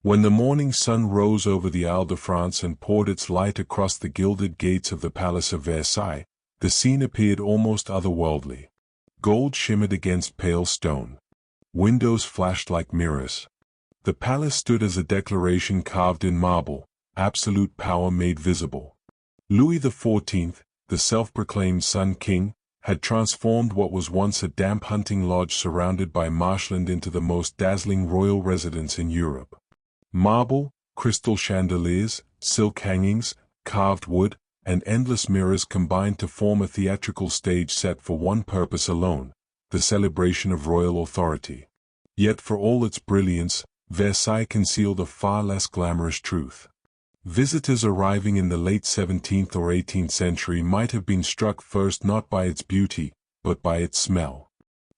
When the morning sun rose over the Isle de France and poured its light across the gilded gates of the Palace of Versailles, the scene appeared almost otherworldly. Gold shimmered against pale stone. Windows flashed like mirrors. The palace stood as a declaration carved in marble, absolute power made visible. Louis XIV, the self-proclaimed Sun King, had transformed what was once a damp hunting lodge surrounded by marshland into the most dazzling royal residence in Europe. Marble, crystal chandeliers, silk hangings, carved wood, and endless mirrors combined to form a theatrical stage set for one purpose alone, the celebration of royal authority. Yet for all its brilliance, Versailles concealed a far less glamorous truth. Visitors arriving in the late 17th or 18th century might have been struck first not by its beauty, but by its smell.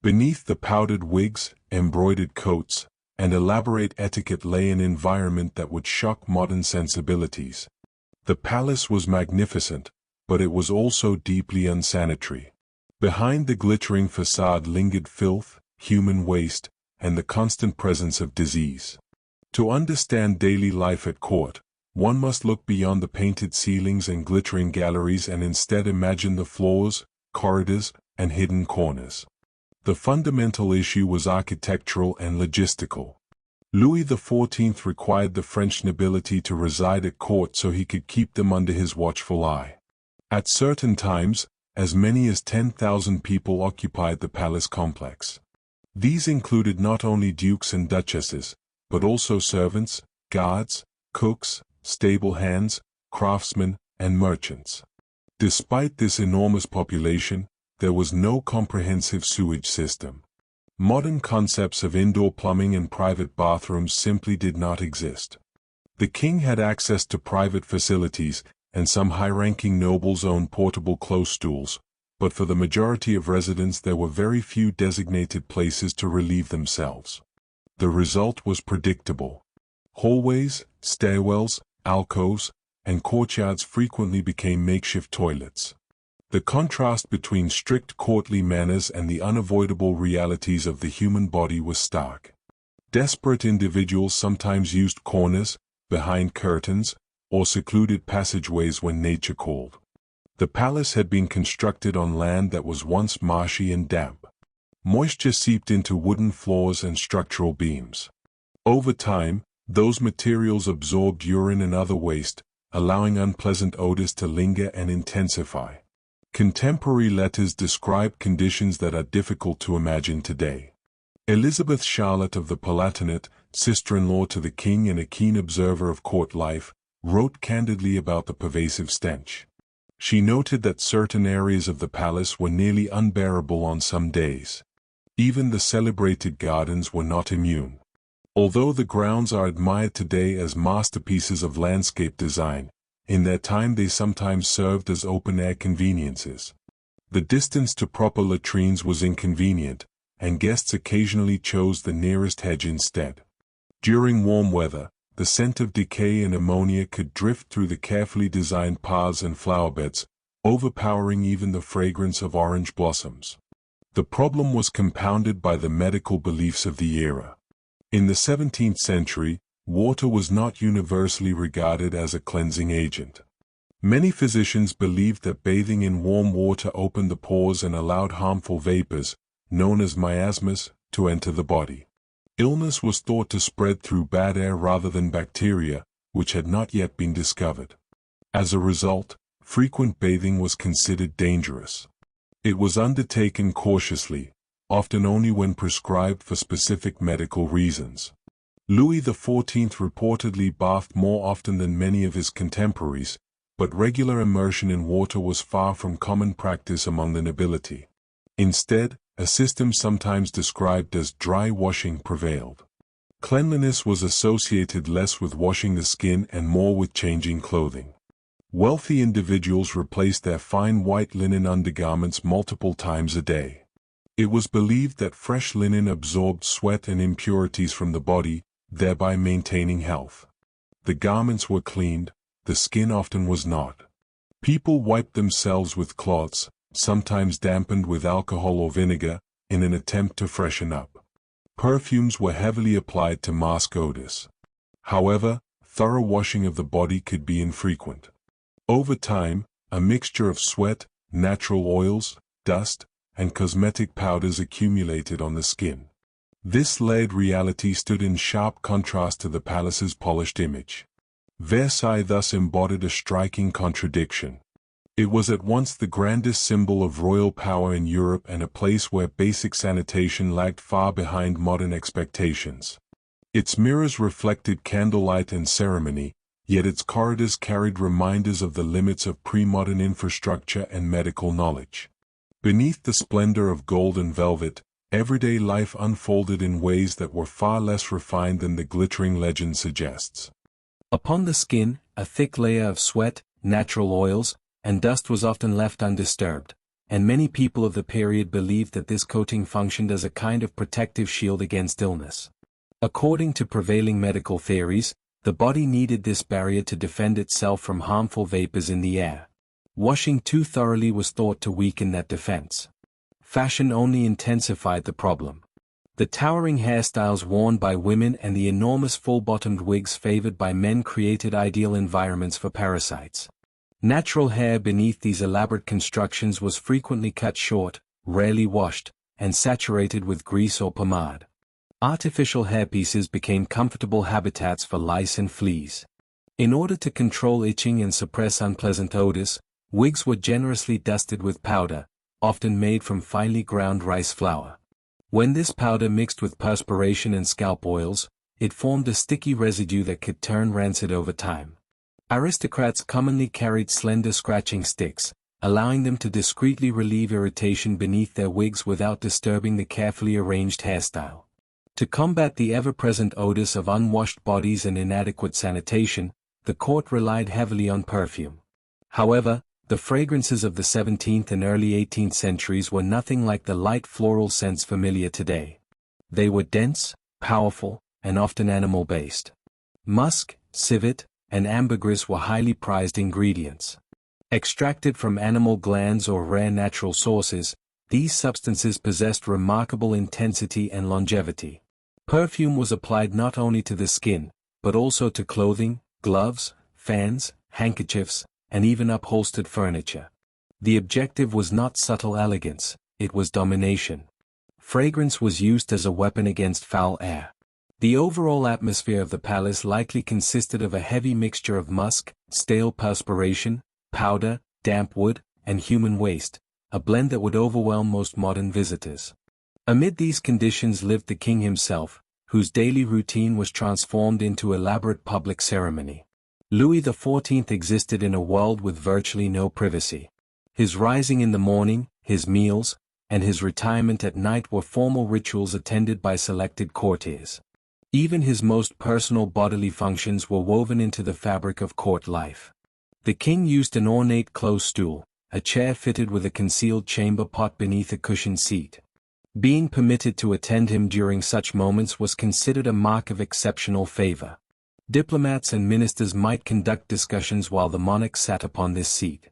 Beneath the powdered wigs, embroidered coats, and elaborate etiquette lay an environment that would shock modern sensibilities. The palace was magnificent, but it was also deeply unsanitary. Behind the glittering façade lingered filth, human waste, and the constant presence of disease. To understand daily life at court, one must look beyond the painted ceilings and glittering galleries and instead imagine the floors, corridors, and hidden corners. The fundamental issue was architectural and logistical. Louis XIV required the French nobility to reside at court so he could keep them under his watchful eye. At certain times, as many as 10,000 people occupied the palace complex. These included not only dukes and duchesses, but also servants, guards, cooks, stable hands, craftsmen, and merchants. Despite this enormous population, there was no comprehensive sewage system. Modern concepts of indoor plumbing and private bathrooms simply did not exist. The king had access to private facilities, and some high-ranking nobles owned portable clothes stools, but for the majority of residents there were very few designated places to relieve themselves. The result was predictable. Hallways, stairwells, alcoves, and courtyards frequently became makeshift toilets. The contrast between strict courtly manners and the unavoidable realities of the human body was stark. Desperate individuals sometimes used corners, behind curtains, or secluded passageways when nature called. The palace had been constructed on land that was once marshy and damp. Moisture seeped into wooden floors and structural beams. Over time, those materials absorbed urine and other waste, allowing unpleasant odors to linger and intensify. Contemporary letters describe conditions that are difficult to imagine today. Elizabeth Charlotte of the Palatinate, sister-in-law to the king and a keen observer of court life, wrote candidly about the pervasive stench. She noted that certain areas of the palace were nearly unbearable on some days. Even the celebrated gardens were not immune. Although the grounds are admired today as masterpieces of landscape design, in their time they sometimes served as open-air conveniences. The distance to proper latrines was inconvenient, and guests occasionally chose the nearest hedge instead. During warm weather, the scent of decay and ammonia could drift through the carefully designed paths and flowerbeds, overpowering even the fragrance of orange blossoms. The problem was compounded by the medical beliefs of the era. In the 17th century, water was not universally regarded as a cleansing agent. Many physicians believed that bathing in warm water opened the pores and allowed harmful vapors, known as miasmas, to enter the body. Illness was thought to spread through bad air rather than bacteria, which had not yet been discovered. As a result, frequent bathing was considered dangerous. It was undertaken cautiously, often only when prescribed for specific medical reasons. Louis XIV reportedly bathed more often than many of his contemporaries, but regular immersion in water was far from common practice among the nobility. Instead, a system sometimes described as dry washing prevailed. Cleanliness was associated less with washing the skin and more with changing clothing. Wealthy individuals replaced their fine white linen undergarments multiple times a day. It was believed that fresh linen absorbed sweat and impurities from the body, thereby maintaining health. The garments were cleaned, the skin often was not. People wiped themselves with cloths, sometimes dampened with alcohol or vinegar, in an attempt to freshen up. Perfumes were heavily applied to mask odors. However, thorough washing of the body could be infrequent. Over time, a mixture of sweat, natural oils, dust, and cosmetic powders accumulated on the skin. This layered reality stood in sharp contrast to the palace's polished image. Versailles thus embodied a striking contradiction. It was at once the grandest symbol of royal power in Europe and a place where basic sanitation lagged far behind modern expectations. Its mirrors reflected candlelight and ceremony, yet its corridors carried reminders of the limits of pre-modern infrastructure and medical knowledge. Beneath the splendor of gold and velvet, everyday life unfolded in ways that were far less refined than the glittering legend suggests. Upon the skin, a thick layer of sweat, natural oils, and dust was often left undisturbed, and many people of the period believed that this coating functioned as a kind of protective shield against illness. According to prevailing medical theories, the body needed this barrier to defend itself from harmful vapors in the air. Washing too thoroughly was thought to weaken that defense. Fashion only intensified the problem. The towering hairstyles worn by women and the enormous full-bottomed wigs favored by men created ideal environments for parasites. Natural hair beneath these elaborate constructions was frequently cut short, rarely washed, and saturated with grease or pomade. Artificial hairpieces became comfortable habitats for lice and fleas. In order to control itching and suppress unpleasant odors, wigs were generously dusted with powder, often made from finely ground rice flour. When this powder mixed with perspiration and scalp oils, it formed a sticky residue that could turn rancid over time. Aristocrats commonly carried slender scratching sticks, allowing them to discreetly relieve irritation beneath their wigs without disturbing the carefully arranged hairstyle. To combat the ever-present odors of unwashed bodies and inadequate sanitation, the court relied heavily on perfume. However, the fragrances of the 17th and early 18th centuries were nothing like the light floral scents familiar today. They were dense, powerful, and often animal-based. Musk, civet, and ambergris were highly prized ingredients. Extracted from animal glands or rare natural sources, these substances possessed remarkable intensity and longevity. Perfume was applied not only to the skin, but also to clothing, gloves, fans, handkerchiefs, and even upholstered furniture. The objective was not subtle elegance, it was domination. Fragrance was used as a weapon against foul air. The overall atmosphere of the palace likely consisted of a heavy mixture of musk, stale perspiration, powder, damp wood, and human waste, a blend that would overwhelm most modern visitors. Amid these conditions lived the king himself, whose daily routine was transformed into elaborate public ceremony. Louis XIV existed in a world with virtually no privacy. His rising in the morning, his meals, and his retirement at night were formal rituals attended by selected courtiers. Even his most personal bodily functions were woven into the fabric of court life. The king used an ornate close stool, a chair fitted with a concealed chamber pot beneath a cushioned seat. Being permitted to attend him during such moments was considered a mark of exceptional favor. Diplomats and ministers might conduct discussions while the monarch sat upon this seat.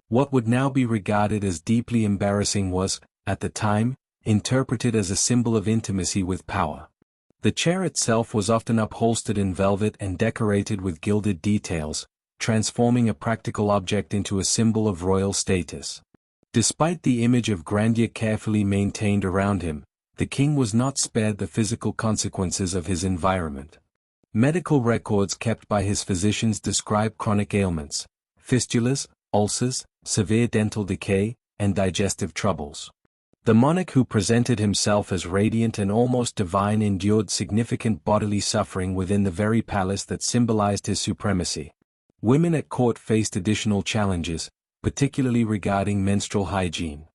What would now be regarded as deeply embarrassing was, at the time, interpreted as a symbol of intimacy with power. The chair itself was often upholstered in velvet and decorated with gilded details, transforming a practical object into a symbol of royal status. Despite the image of grandeur carefully maintained around him, the king was not spared the physical consequences of his environment. Medical records kept by his physicians describe chronic ailments, fistulas, ulcers, severe dental decay, and digestive troubles. The monarch who presented himself as radiant and almost divine endured significant bodily suffering within the very palace that symbolized his supremacy. Women at court faced additional challenges, particularly regarding menstrual hygiene.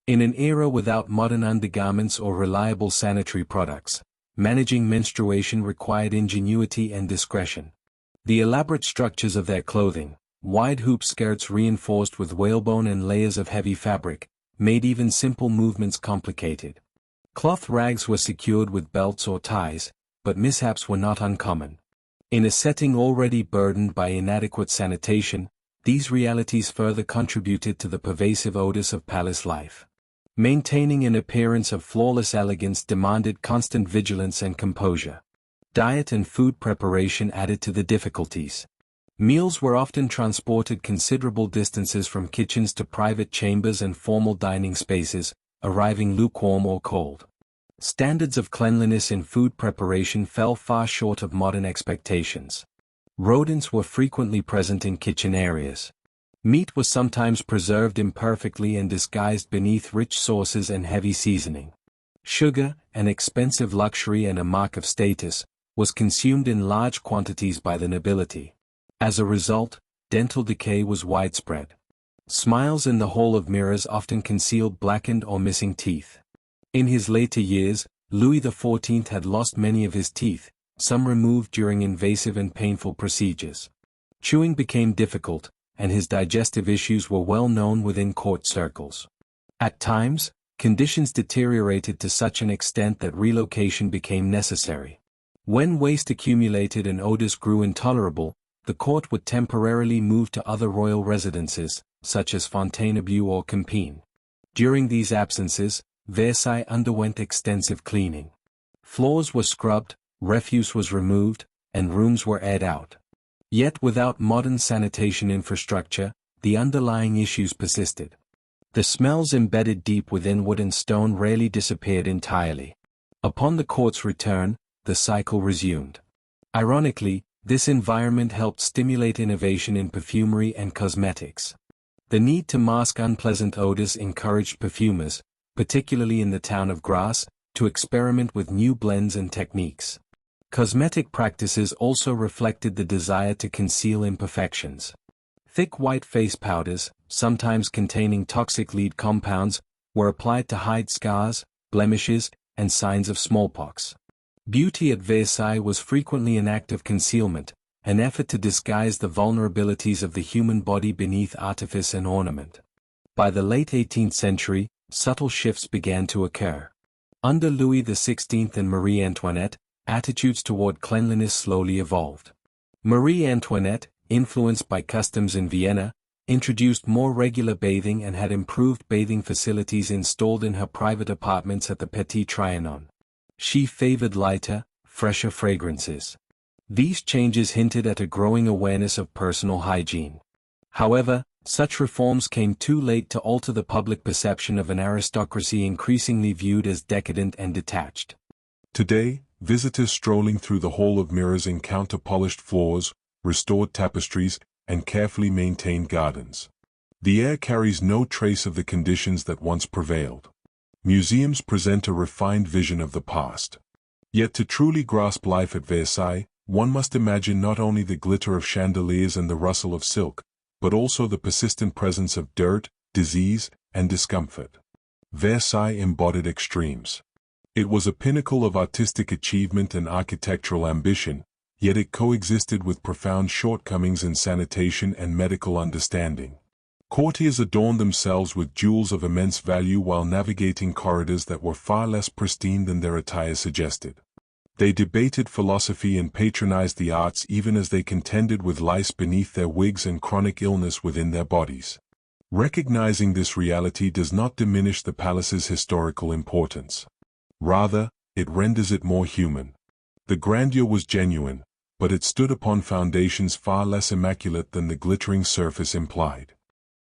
In an era without modern undergarments or reliable sanitary products, managing menstruation required ingenuity and discretion. The elaborate structures of their clothing, wide hoop skirts reinforced with whalebone and layers of heavy fabric, made even simple movements complicated. Cloth rags were secured with belts or ties, but mishaps were not uncommon. In a setting already burdened by inadequate sanitation, these realities further contributed to the pervasive odors of palace life. Maintaining an appearance of flawless elegance demanded constant vigilance and composure. Diet and food preparation added to the difficulties. Meals were often transported considerable distances from kitchens to private chambers and formal dining spaces, arriving lukewarm or cold. Standards of cleanliness in food preparation fell far short of modern expectations. Rodents were frequently present in kitchen areas. Meat was sometimes preserved imperfectly and disguised beneath rich sauces and heavy seasoning. Sugar, an expensive luxury and a mark of status, was consumed in large quantities by the nobility. As a result, dental decay was widespread. Smiles in the hole of mirrors often concealed blackened or missing teeth. In his later years, Louis XIV had lost many of his teeth, some removed during invasive and painful procedures. Chewing became difficult, and his digestive issues were well known within court circles. At times, conditions deteriorated to such an extent that relocation became necessary. When waste accumulated and odors grew intolerable, the court would temporarily move to other royal residences, such as Fontainebleau or Compiègne. During these absences, Versailles underwent extensive cleaning. Floors were scrubbed, refuse was removed, and rooms were aired out. Yet without modern sanitation infrastructure, the underlying issues persisted. The smells embedded deep within wood and stone rarely disappeared entirely. Upon the court's return, the cycle resumed. Ironically, this environment helped stimulate innovation in perfumery and cosmetics. The need to mask unpleasant odors encouraged perfumers, particularly in the town of Grasse, to experiment with new blends and techniques. Cosmetic practices also reflected the desire to conceal imperfections. Thick white face powders, sometimes containing toxic lead compounds, were applied to hide scars, blemishes, and signs of smallpox. Beauty at Versailles was frequently an act of concealment, an effort to disguise the vulnerabilities of the human body beneath artifice and ornament. By the late 18th century, subtle shifts began to occur. Under Louis XVI and Marie Antoinette, attitudes toward cleanliness slowly evolved. Marie Antoinette, influenced by customs in Vienna, introduced more regular bathing and had improved bathing facilities installed in her private apartments at the Petit Trianon. She favored lighter, fresher fragrances. These changes hinted at a growing awareness of personal hygiene. However, such reforms came too late to alter the public perception of an aristocracy increasingly viewed as decadent and detached. Today, visitors strolling through the Hall of Mirrors encounter polished floors, restored tapestries, and carefully maintained gardens. The air carries no trace of the conditions that once prevailed. Museums present a refined vision of the past. Yet to truly grasp life at Versailles, one must imagine not only the glitter of chandeliers and the rustle of silk, but also the persistent presence of dirt, disease, and discomfort. Versailles embodied extremes. It was a pinnacle of artistic achievement and architectural ambition, yet it coexisted with profound shortcomings in sanitation and medical understanding. Courtiers adorned themselves with jewels of immense value while navigating corridors that were far less pristine than their attire suggested. They debated philosophy and patronized the arts even as they contended with lice beneath their wigs and chronic illness within their bodies. Recognizing this reality does not diminish the palace's historical importance. Rather, it renders it more human. The grandeur was genuine, but it stood upon foundations far less immaculate than the glittering surface implied.